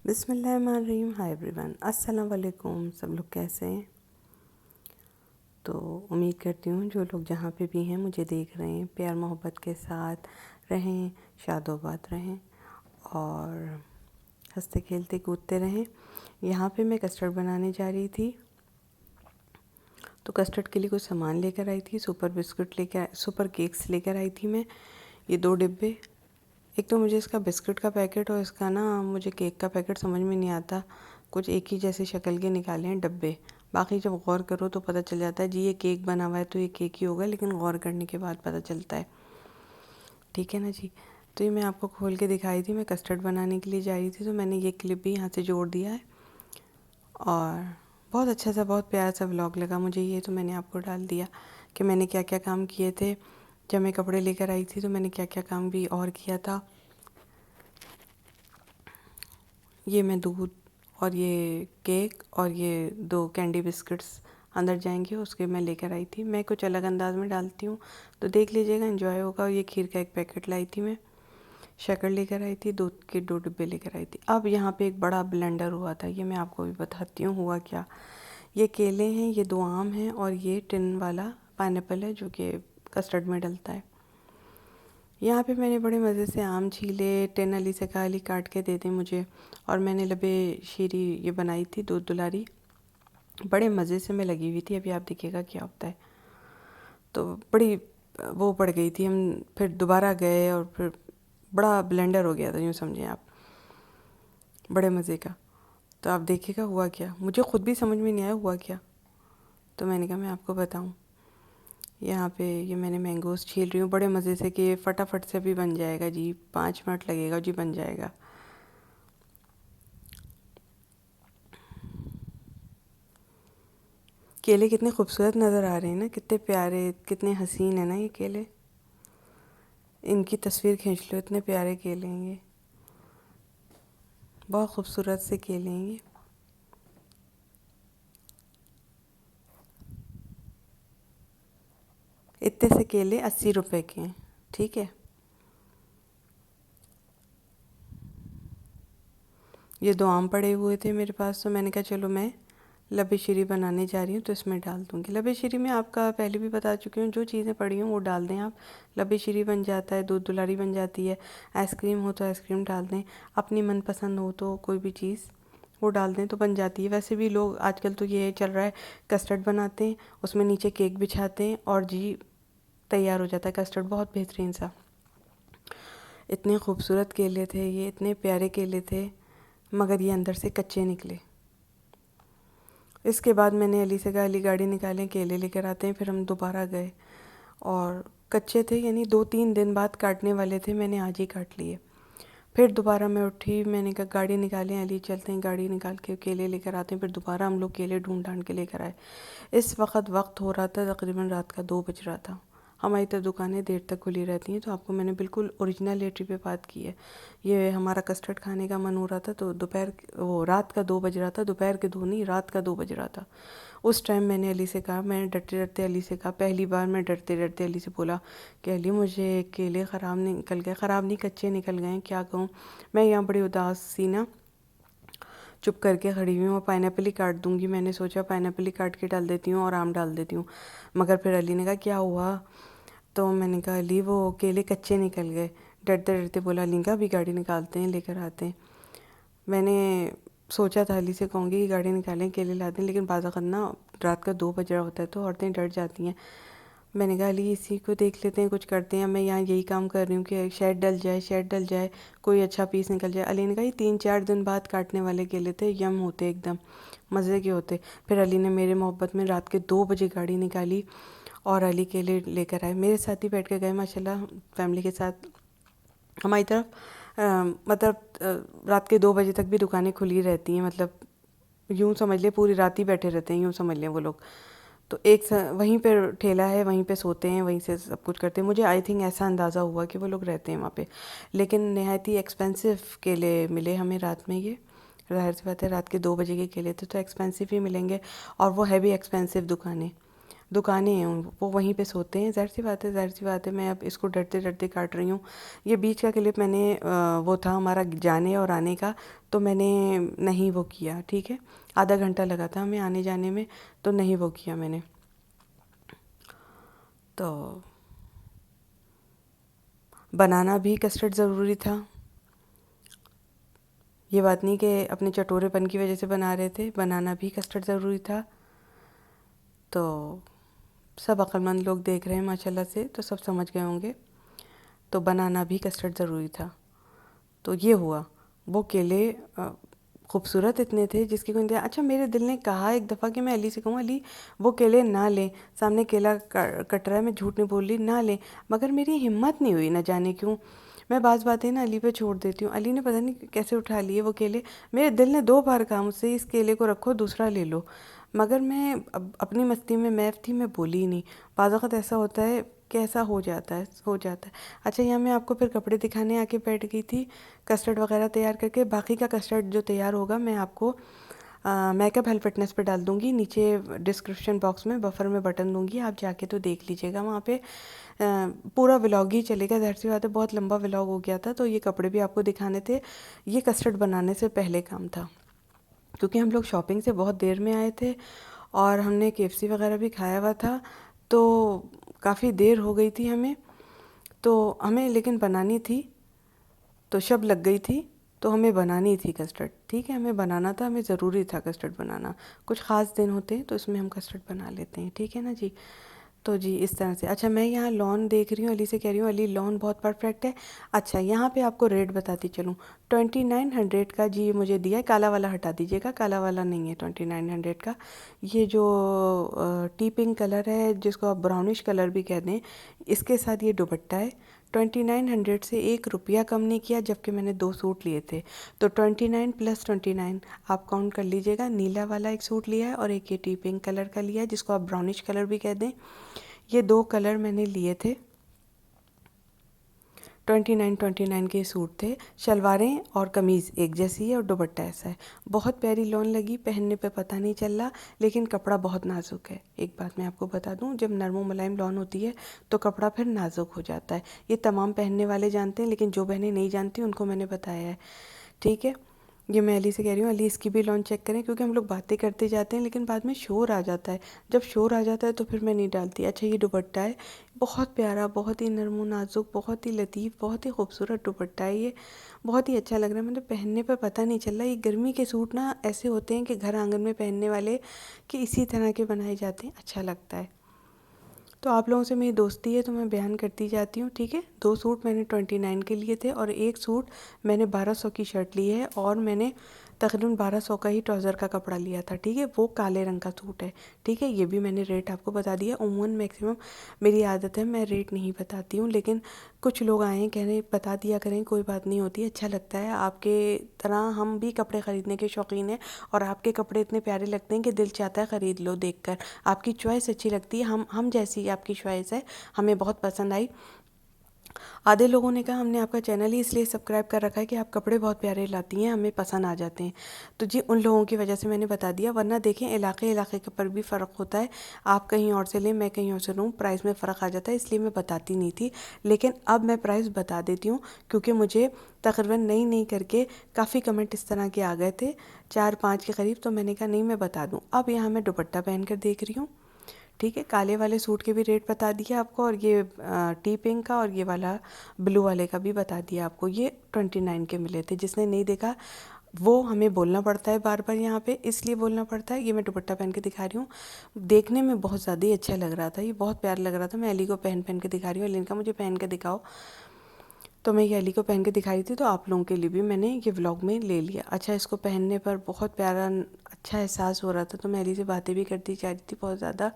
بسم اللہ الرحمن الرحیم. ہائی ایوری ون، السلام علیکم. سب لوگ کیسے ہیں؟ تو امید کرتی ہوں جو لوگ جہاں پہ بھی ہیں مجھے دیکھ رہے ہیں پیار محبت کے ساتھ رہیں، شاد و آباد رہیں اور ہنستے کھیلتے کودتے رہیں. یہاں پہ میں کسٹرڈ بنانے جا رہی تھی، تو کسٹرڈ کے لیے کچھ سامان لے کر آئی تھی. سپر کیکس لے کر آئی تھی میں، یہ 2 ڈبے. ایک تو مجھے اس کا بسکٹ کا پیکٹ اور اس کا مجھے کیک کا پیکٹ سمجھ میں نہیں آتا، کچھ ایک ہی جیسے شکل کے نکالے ہیں ڈبے. باقی جب غور کرو تو پتہ چل جاتا ہے جی یہ کیک بنا ہوا ہے تو یہ کیک ہی ہوگا، لیکن غور کرنے کے بعد پتہ چلتا ہے. ٹھیک ہے نا جی. تو یہ میں آپ کو کھول کے دکھائی تھی، میں کسٹرڈ بنانے کے لیے جا رہی تھی، تو میں نے یہ کلپ بھی یہاں سے جوڑ دیا ہے. اور بہت اچھا سا، بہت پیارا سا ولاگ لگا مجھے یہ، تو میں نے آپ کو ڈال دیا کہ میں نے کیا کیا کام کیے تھے. جب میں کپڑے لے کر آئی تھی تو میں نے کیا کیا کام بھی اور کیا تھا. یہ میں دودھ اور یہ کیک اور یہ 2 کینڈی بسکٹس اندر جائیں گے اس کے میں لے کر آئی تھی. میں کچھ الگ انداز میں ڈالتی ہوں تو دیکھ لیجئے گا، انجوائے ہوگا. اور یہ کھیر کا ایک پیکٹ لائی تھی میں، شکر لے کر آئی تھی، دودھ کے 2 ڈبے لے کر آئی تھی. اب یہاں پہ ایک بڑا بلینڈر ہوا تھا، یہ میں آپ کو بھی بتاتی ہوں ہوا کیا. یہ کیلے ہیں، یہ 2 آم ہیں اور یہ ٹن والا پائن ایپل ہے جو کہ کسٹرڈ میں ڈلتا ہے. یہاں پہ میں نے بڑے مزے سے آم چھیلے. ٹن علی سے کہا علی کاٹ کے دے دیں مجھے. اور میں نے لبے شیری یہ بنائی تھی، دودھ دلاری، بڑے مزے سے میں لگی ہوئی تھی. ابھی آپ دیکھیے گا کیا ہوتا ہے. تو بڑی وہ پڑ گئی تھی، ہم پھر دوبارہ گئے اور پھر بڑا بلینڈر ہو گیا تھا، یوں سمجھیں آپ، بڑے مزے کا. تو آپ دیکھیے گا ہوا کیا، مجھے خود بھی سمجھ میں نہیں آیا ہوا کیا. تو میں نے کہا میں آپ کو بتاؤں. یہاں پہ یہ میں نے مینگوز چھیل رہی ہوں بڑے مزے سے کہ یہ فٹافٹ سے بھی بن جائے گا جی، 5 منٹ لگے گا جی، بن جائے گا. کیلے کتنے خوبصورت نظر آ رہے ہیں نا، کتنے پیارے، کتنے حسین ہیں نا یہ کیلے. ان کی تصویر کھینچ لو، اتنے پیارے کیلے ہیں یہ، بہت خوبصورت سے کیلے ہیں یہ. اتنے سے کیلے 80 روپے کے ہیں. ٹھیک ہے. یہ 2 آم پڑے ہوئے تھے میرے پاس، تو میں نے کہا چلو میں لبے شیری بنانے جا رہی ہوں تو اس میں ڈال دوں گی. لبے شیری میں آپ کا پہلے بھی بتا چکی ہوں، جو چیزیں پڑی ہوں وہ ڈال دیں آپ. لبے شیری بن جاتا ہے، دودھ دلاری بن جاتی ہے، آئس کریم ہو تو آئس کریم ڈال دیں، اپنی من پسند ہو تو کوئی بھی چیز وہ ڈال دیں تو بن جاتی ہے. ویسے بھی لوگ آج کل تو یہ چل رہا ہے، کسٹرڈ بناتے ہیں، اس میں نیچے کیک بچھاتے ہیں اور جی تیار ہو جاتا ہے کسٹرڈ. بہت بہترین سا. اتنے خوبصورت کیلے تھے یہ، اتنے پیارے کیلے تھے، مگر یہ اندر سے کچے نکلے. اس کے بعد میں نے علی سے کہا علی گاڑی نکالیں، کیلے لے کر آتے ہیں. پھر ہم دوبارہ گئے اور کچے تھے، یعنی 2-3 دن بعد کاٹنے والے تھے، میں نے آج ہی کاٹ لیے. پھر دوبارہ میں اٹھی، میں نے کہا گاڑی نکالیں علی، چلتے ہیں گاڑی نکال کے کیلے لے کر آتے ہیں. پھر دوبارہ ہم لوگ کیلے ڈھونڈ ڈھانڈ کے لے کر آئے. اس وقت ہو رہا تھا تقریباً رات کا 2 بج رہا تھا. ہماری تو دکانیں دیر تک کھلی رہتی ہیں، تو آپ کو میں نے بالکل اوریجنلیٹی پہ بات کی ہے. یہ ہمارا کسٹرڈ کھانے کا من ہو رہا تھا، تو رات کا 2 بج رہا تھا، دوپہر کے 2 نہیں، رات کا 2 بج رہا تھا. اس ٹائم میں نے علی سے کہا، میں نے ڈرتے ڈرتے علی سے کہا، پہلی بار میں ڈرتے ڈرتے علی سے بولا کہ علی مجھے کیلے خراب نکل گئے، خراب نہیں کچے نکل گئے ہیں، کیا کہوں. میں یہاں بڑی اداس سی نا چپ کر کے کھڑی ہوئی ہوں، اور پائن ایپل ہی کاٹ دوں گی. میں نے سوچا پائن ایپل ہی کاٹ کے ڈال دیتی ہوں اور آم ڈال دیتی ہوں. مگر پھر علی نے کہا کیا ہوا؟ تو میں نے کہا علی وہ کیلے کچے نکل گئے. ڈرتے ڈرتے بولا علی کا بھی گاڑی نکالتے ہیں، لے کر آتے ہیں. میں نے سوچا تھا علی سے کہوں گی کہ گاڑی نکالیں کیلے لاتے ہیں، لیکن بعض اوقات نا رات کا 2 بج رہا ہوتا ہے تو عورتیں ڈر جاتی ہیں. میں نے کہا علی اسی کو دیکھ لیتے ہیں، کچھ کرتے ہیں. میں یہاں یہی کام کر رہی ہوں کہ شاید ڈل جائے کوئی اچھا پیس نکل جائے. علی نے کہا یہ 3-4 دن بعد کاٹنے والے کیلے تھے، یم ہوتے ایک دم مزے کے ہوتے. پھر علی نے میرے محبت میں رات کے 2 بجے گاڑی نکالی اور علی کیلے لے کر آئے. میرے ساتھ ہی بیٹھ کے گئے ماشاءاللہ، فیملی کے ساتھ. ہماری طرف مطلب رات کے 2 بجے تک بھی دکانیں کھلی رہتی ہیں، مطلب یوں سمجھ لیں پوری رات ہی بیٹھے رہتے ہیں، یوں سمجھ لیں وہ لوگ. تو وہیں پہ ٹھیلا ہے، وہیں پہ سوتے ہیں، وہیں سے سب کچھ کرتے ہیں. مجھے آئی تھنک ایسا اندازہ ہوا کہ وہ لوگ رہتے ہیں وہاں پہ. لیکن نہایت ہی ایکسپینسو کیلے ملے ہمیں رات میں. یہ ظاہر سی بات ہے، رات کے 2 بجے کے کیلے تھے تو ایکسپینسو ہی ملیں گے، اور وہ ہے بھی ایکسپینسو دکانیں. دکانیں ہیں وہ وہیں پہ سوتے ہیں. ظاہر سی بات ہے میں اب اس کو ڈرتے ڈرتے کاٹ رہی ہوں. یہ بیچ کا کلپ میں نے وہ تھا ہمارا جانے اور آنے کا، تو میں نے نہیں وہ کیا. ٹھیک ہے، آدھا گھنٹہ لگا تھا ہمیں آنے جانے میں، تو نہیں وہ کیا میں نے. تو بنانا بھی کسٹرڈ ضروری تھا. یہ بات نہیں کہ اپنے چٹورے پن کی وجہ سے بنا رہے تھے، بنانا بھی کسٹرڈ ضروری تھا. تو سب عقل مند لوگ دیکھ رہے ہیں ماشاء اللہ سے، تو سب سمجھ گئے ہوں گے. تو بنانا بھی کسٹرڈ ضروری تھا. تو یہ ہوا. وہ کیلے خوبصورت اتنے تھے جس کی کوئی انتہا. اچھا میرے دل نے کہا ایک دفعہ کہ میں علی سے کہوں علی وہ کیلے نہ لیں، سامنے کیلا کٹ رہا ہے، میں جھوٹ نہیں بول رہی، نہ لیں. مگر میری ہمت نہیں ہوئی، نہ جانے کیوں. میں بعض باتیں نا علی پہ چھوڑ دیتی ہوں. علی نے پتہ نہیں کیسے اٹھا لیے وہ کیلے. میرے دل نے 2 بار کہا مجھ سے اس کیلے کو رکھو، دوسرا لے لو، مگر میں اپنی مستی میں محو تھی، میں بولی ہی نہیں. بعض وقت ایسا ہوتا ہے کہ ایسا ہو جاتا ہے. اچھا یہاں میں آپ کو پھر کپڑے دکھانے آ کے بیٹھ گئی تھی کسٹرڈ وغیرہ تیار کر کے. باقی کا کسٹرڈ جو تیار ہوگا میں آپ کو میک اپ ہیلتھ فٹنس پہ ڈال دوں گی، نیچے ڈسکرپشن باکس میں بفر میں بٹن دوں گی، آپ جا کے تو دیکھ لیجیے گا. وہاں پہ پورا ولاگ ہی چلے گا. ظاہر سی بات ہے بہت لمبا ولاگ ہو گیا تھا، تو یہ کپڑے بھی آپ کو دکھانے تھے. یہ کسٹرڈ بنانے سے پہلے کام تھا، کیونکہ ہم لوگ شاپنگ سے بہت دیر میں آئے تھے اور ہم نے KFC وغیرہ بھی کھایا ہوا تھا، تو کافی دیر ہو گئی تھی ہمیں. تو ہمیں لیکن بنانی تھی، تو شب لگ گئی تھی، تو ہمیں بنانی تھی کسٹرڈ. ٹھیک ہے، ہمیں بنانا تھا، ہمیں ضروری تھا کسٹرڈ بنانا. کچھ خاص دن ہوتے ہیں تو اس میں ہم کسٹرڈ بنا لیتے ہیں. ٹھیک ہے نا جی. تو جی اس طرح سے. اچھا میں یہاں لون دیکھ رہی ہوں، علی سے کہہ رہی ہوں علی لون بہت پرفیکٹ ہے. اچھا یہاں پہ آپ کو ریٹ بتاتی چلوں. 2900 کا جی مجھے دیا ہے. کالا والا ہٹا دیجیے گا، کالا والا نہیں ہے 2900 کا. یہ جو ٹی پنک کلر ہے جس کو آپ براؤنش کلر بھی کہہ دیں، اس کے ساتھ یہ دوپٹہ ہے. 2900 سے 1 روپیہ کم نہیں کیا، جبکہ میں نے 2 سوٹ لیے تھے. تو 29 + 29 آپ کاؤنٹ کر لیجئے گا. نیلا والا ایک سوٹ لیا ہے اور ایک یہ ٹی پنک کلر کا لیا ہے جس کو آپ براؤنش کلر بھی کہہ دیں. یہ 2 کلر میں نے لیے تھے. 29 کے سوٹ تھے. شلواریں اور قمیض ایک جیسی ہے اور دوپٹہ ایسا ہے. بہت پیاری لون لگی، پہننے پہ پتہ نہیں چل رہا، لیکن کپڑا بہت نازک ہے. ایک بات میں آپ کو بتا دوں، جب نرم و ملائم لون ہوتی ہے تو کپڑا پھر نازک ہو جاتا ہے. یہ تمام پہننے والے جانتے ہیں، لیکن جو بہنیں نہیں جانتی ان کو میں نے بتایا ہے. ٹھیک ہے، یہ میں علی سے کہہ رہی ہوں علی اس کی بھی لون چیک کریں، کیونکہ ہم لوگ باتیں کرتے جاتے ہیں لیکن بعد میں شور آ جاتا ہے. جب شور آ جاتا ہے تو پھر میں نہیں ڈالتی. اچھا یہ دوپٹہ ہے، بہت پیارا، بہت ہی نرم و نازک، بہت ہی لطیف، بہت ہی خوبصورت دوپٹہ ہے. یہ بہت ہی اچھا لگ رہا ہے، مطلب پہننے پہ پتہ نہیں چل رہا. یہ گرمی کے سوٹ نا ایسے ہوتے ہیں کہ گھر آنگن میں پہننے والے کہ اسی طرح کے بنائے جاتے ہیں، اچھا لگتا ہے. تو آپ لوگوں سے میری دوستی ہے تو میں بیان کرتی جاتی ہوں. ٹھیک ہے، 2 سوٹ میں نے 29 کے لیے تھے اور ایک سوٹ میں نے 1200 کی شرٹ لی ہے اور میں نے تقریباً 1200 کا ہی ٹراؤزر کا کپڑا لیا تھا. ٹھیک ہے، وہ کالے رنگ کا سوٹ ہے. ٹھیک ہے، یہ بھی میں نے ریٹ آپ کو بتا دیا. عموماً میکسیمم میری عادت ہے میں ریٹ نہیں بتاتی ہوں، لیکن کچھ لوگ آئے ہیں کہنے بتا دیا کریں، کوئی بات نہیں ہوتی، اچھا لگتا ہے. آپ کے طرح ہم بھی کپڑے خریدنے کے شوقین ہیں اور آپ کے کپڑے اتنے پیارے لگتے ہیں کہ دل چاہتا ہے خرید لو دیکھ کر. آپ کی چوائس اچھی لگتی ہے، ہم جیسی آپ کی چوائس ہے ہمیں بہت پسند آئی. آدھے لوگوں نے کہا ہم نے آپ کا چینل ہی اس لیے سبسکرائب کر رکھا ہے کہ آپ کپڑے بہت پیارے لاتی ہیں، ہمیں پسند آ جاتے ہیں. تو جی ان لوگوں کی وجہ سے میں نے بتا دیا، ورنہ دیکھیں علاقے کے پر بھی فرق ہوتا ہے. آپ کہیں اور سے لیں، میں کہیں اور سے لوں، پرائس میں فرق آ جاتا ہے، اس لیے میں بتاتی نہیں تھی. لیکن اب میں پرائس بتا دیتی ہوں، کیونکہ مجھے تقریباً نہیں کر کے کافی کمنٹ اس طرح کے آ گئے تھے، 4-5 کے قریب. تو میں نے کہا نہیں میں بتا دوں. اب یہاں میں دوپٹہ پہن کر دیکھ رہی ہوں. ٹھیک ہے، کالے والے سوٹ کے بھی ریٹ بتا دیا آپ کو، اور یہ ٹی پنک کا اور یہ والا بلو والے کا بھی بتا دیا آپ کو. یہ 29 کے ملے تھے. جس نے نہیں دیکھا وہ ہمیں بولنا پڑتا ہے بار بار یہاں پہ، اس لیے بولنا پڑتا ہے. یہ میں دوپٹہ پہن کے دکھا رہی ہوں، دیکھنے میں بہت زیادہ ہی اچھا لگ رہا تھا، یہ بہت پیارا لگ رہا تھا. میں علی کو پہن کے دکھا رہی ہوں. علی نے کہا مجھے پہن کے دکھاؤ، تو میں یہ علی کو پہن کے دکھائی تھی. تو آپ لوگوں کے لیے بھی میں نے یہ ولاگ میں لے لیا. اچھا اس کو پہننے پر بہت پیارا اچھا احساس ہو رہا تھا، تو میں علی سے باتیں بھی کرتی جا رہی تھی بہت زیادہ.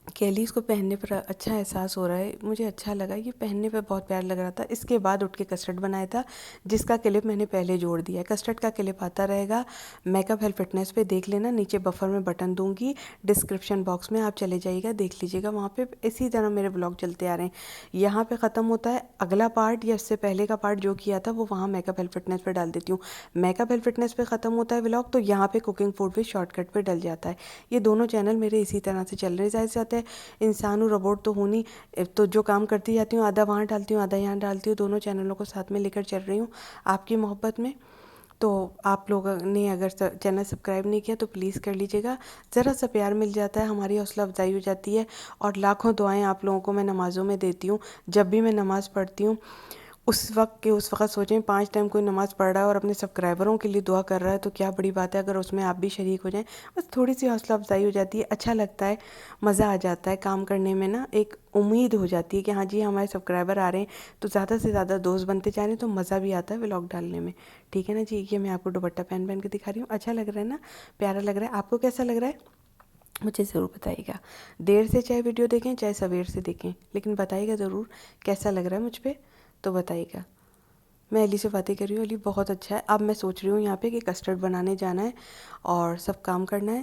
کیلیز کو پہننے پر اچھا احساس ہو رہا ہے، مجھے اچھا لگا، یہ پہننے پہ بہت پیار لگ رہا تھا۔ اس کے بعد اٹھ کے کسٹرڈ بنایا تھا، جس کا کلپ میں نے پہلے جوڑ دیا ہے۔ کسٹرڈ کا کلپ آتا رہے گا میک اپ ہیلتھ فٹنس پہ، دیکھ لینا، نیچے بفر میں بٹن دوں گی، ڈسکرپشن باکس میں آپ چلے جائیے گا، دیکھ لیجیے گا، وہاں پہ اسی طرح میرے بلاگ چلتے آ رہے ہیں۔ یہاں پہ ختم ہوتا ہے اگلا پارٹ، یا اس سے پہلے کا پارٹ جو کیا تھا وہ وہاں میک اپ ہیلتھ فٹنس پہ ڈال دیتی ہوں۔ میک اپ ہیلتھ فٹنس پہ ختم ہوتا ہے بلاگ، تو یہاں پہ کوکنگ فوڈ پہ شارٹ کٹ پہ ڈل جاتا ہے۔ یہ دونوں چینل میرے اسی طرح سے چل رہے، ظاہر سی بات ہے انسان ہوں، روبوٹ تو ہوں نہیں، تو جو کام کرتی جاتی ہوں آدھا وہاں ڈالتی ہوں آدھا یہاں ڈالتی ہوں، دونوں چینلوں کو ساتھ میں لے کر چل رہی ہوں آپ کی محبت میں۔ تو آپ لوگوں نے اگر چینل سبسکرائب نہیں کیا تو پلیز کر لیجیے گا، ذرا سا پیار مل جاتا ہے، ہماری حوصلہ افزائی ہو جاتی ہے، اور لاکھوں دعائیں آپ لوگوں کو میں نمازوں میں دیتی ہوں۔ جب بھی میں نماز پڑھتی ہوں اس وقت سوچیں 5 ٹائم کوئی نماز پڑھ رہا ہے اور اپنے سبسکرائبروں کے لیے دعا کر رہا ہے تو کیا بڑی بات ہے اگر اس میں آپ بھی شریک ہو جائیں۔ بس تھوڑی سی حوصلہ افزائی ہو جاتی ہے، اچھا لگتا ہے، مزہ آ جاتا ہے کام کرنے میں نا، ایک امید ہو جاتی ہے کہ ہاں جی ہمارے سبسکرائبر آ رہے ہیں تو زیادہ سے زیادہ دوست بنتے جا رہے ہیں، تو مزہ بھی آتا ہے ولاگ ڈالنے میں، ٹھیک ہے نا جی۔ یہ میں آپ کو دوپٹہ پہن کے دکھا رہی ہوں، اچھا لگ رہا ہے نا، پیارا لگ رہا ہے، آپ کو کیسا لگ رہا ہے مجھے ضرور بتائیے گا۔ دیر سے چاہے ویڈیو دیکھیں چاہے سویر سے دیکھیں، لیکن بتائیے گا ضرور کیسا لگ رہا ہے مجھ پہ، تو بتائیے گا۔ میں علی سے باتیں کر رہی ہوں، علی بہت اچھا ہے۔ اب میں سوچ رہی ہوں یہاں پہ کہ کسٹرڈ بنانے جانا ہے اور سب کام کرنا ہے،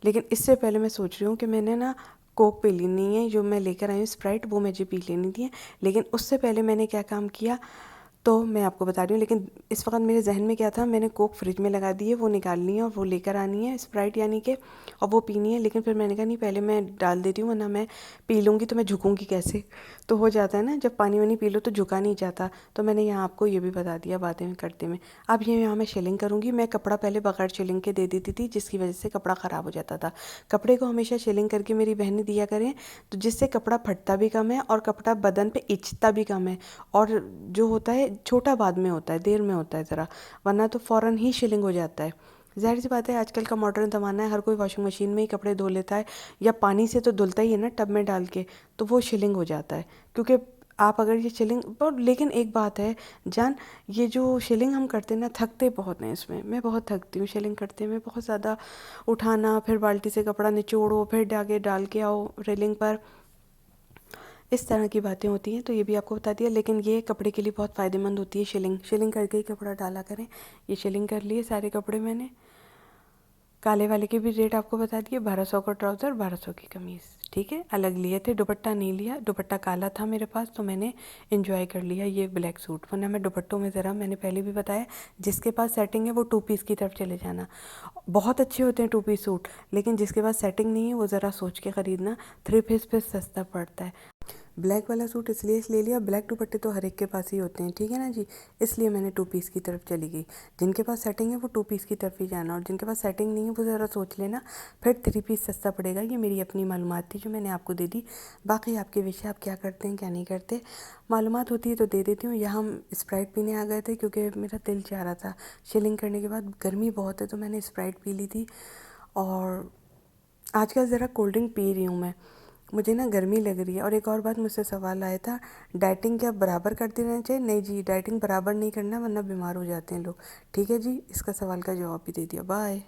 لیکن اس سے پہلے میں سوچ رہی ہوں کہ میں نے نا کوک پی لینی ہے، جو میں لے کر آئی ہوں اسپرائٹ، وہ مجھے پی لینی تھی، لیکن اس سے پہلے میں نے کیا کام کیا تو میں آپ کو بتا رہی ہوں۔ لیکن اس وقت میرے ذہن میں کیا تھا، میں نے کوک فریج میں لگا دی ہے، وہ نکالنی ہے اور وہ لے کر آنی ہے اسپرائٹ یعنی کہ، اور وہ پینی ہے، لیکن پھر میں نے کہا نہیں پہلے میں ڈال دیتی ہوں ورنہ میں پی لوں گی تو میں جھکوں گی کیسے، تو ہو جاتا ہے نا جب پانی وانی پی لو تو جھکا نہیں جاتا، تو میں نے یہاں آپ کو یہ بھی بتا دیا باتیں کرتے میں۔ اب یہ یہاں میں شیلنگ کروں گی، میں کپڑا پہلے بغیر شیلنگ کے دے دیتی تھی جس کی وجہ سے کپڑا خراب ہو جاتا تھا۔ کپڑے کو ہمیشہ شیلنگ کر کے میری بہنیں دیا کریں، تو جس سے کپڑا پھٹتا بھی کم ہے اور کپڑا بدن پہ اچھتا بھی کم ہے، اور جو ہوتا ہے چھوٹا بعد میں ہوتا ہے، دیر میں ہوتا ہے ذرا، ورنہ تو فوراً ہی شیلنگ ہو جاتا ہے۔ ظاہر سی بات ہے آج کل کا ماڈرن زمانہ ہے، ہر کوئی واشنگ مشین میں ہی کپڑے دھو لیتا ہے، یا پانی سے تو دھلتا ہی ہے نا ٹب میں ڈال کے، تو وہ شیلنگ ہو جاتا ہے۔ کیونکہ آپ اگر یہ شیلنگ، لیکن ایک بات ہے جان، یہ جو شیلنگ ہم کرتے ہیں نا تھکتے بہت ہیں اس میں بہت تھکتی ہوں شیلنگ کرتے میں، بہت زیادہ اٹھانا، پھر بالٹی سے کپڑا نچوڑو، پھر ڈال کے آؤ ریلنگ پر، اس طرح کی باتیں ہوتی ہیں، تو یہ بھی آپ کو بتا دیا۔ لیکن یہ کپڑے کے لیے بہت فائدہ مند ہوتی ہے شیلنگ کر کے ہی کپڑا ڈالا کریں۔ یہ شیلنگ کر لیے سارے کپڑے میں نے، کالے والے کے بھی ریٹ آپ کو بتا دیے، 1200 کا ٹراؤزر، 1200 کی قمیض، ٹھیک ہے، الگ لیے تھے، دوپٹہ نہیں لیا، دوپٹہ کالا تھا میرے پاس تو میں نے انجوائے کر لیا یہ بلیک سوٹ، ورنہ میں دوپٹوں میں ذرا، میں نے پہلے بھی بتایا جس کے پاس سیٹنگ ہے وہ 2 پیس کی طرف چلے جانا، بہت اچھے ہوتے ہیں 2 پیس سوٹ، لیکن جس کے پاس سیٹنگ نہیں ہے وہ ذرا سوچ کے خریدنا، 3 پیس پہ سستا پڑتا ہے۔ بلیک والا سوٹ اس لیے لے لیا، بلیک دوپٹے تو ہر ایک کے پاس ہی ہوتے ہیں، ٹھیک ہے نا جی، اس لیے میں نے 2 پیس کی طرف چلی گئی۔ جن کے پاس سیٹنگ ہے وہ 2 پیس کی طرف ہی جانا، اور جن کے پاس سیٹنگ نہیں ہے وہ ذرا سوچ لینا، پھر 3 پیس سستا پڑے گا۔ یہ میری اپنی معلومات تھی جو میں نے آپ کو دے دی، باقی آپ کے وش ہے آپ کیا کرتے ہیں کیا نہیں کرتے، معلومات ہوتی ہے تو دے دیتی ہوں۔ یہاں ہم اسپرائٹ پینے آ گئے تھے کیونکہ میرا دل چاہ رہا تھا، شیلنگ کرنے کے بعد گرمی بہت ہے تو میں نے اسپرائٹ پی لی تھی، اور آج کل ذرا کولڈ ڈرنک پی رہی ہوں میں، مجھے نا گرمی لگ رہی ہے۔ اور ایک اور بات مجھ سے سوال آیا تھا، ڈائٹنگ کیا برابر کرتے رہنا چاہیے؟ نہیں جی، ڈائٹنگ برابر نہیں کرنا ورنہ بیمار ہو جاتے ہیں لوگ، ٹھیک ہے جی، اس کا سوال کا جواب بھی دے دیا، بائے۔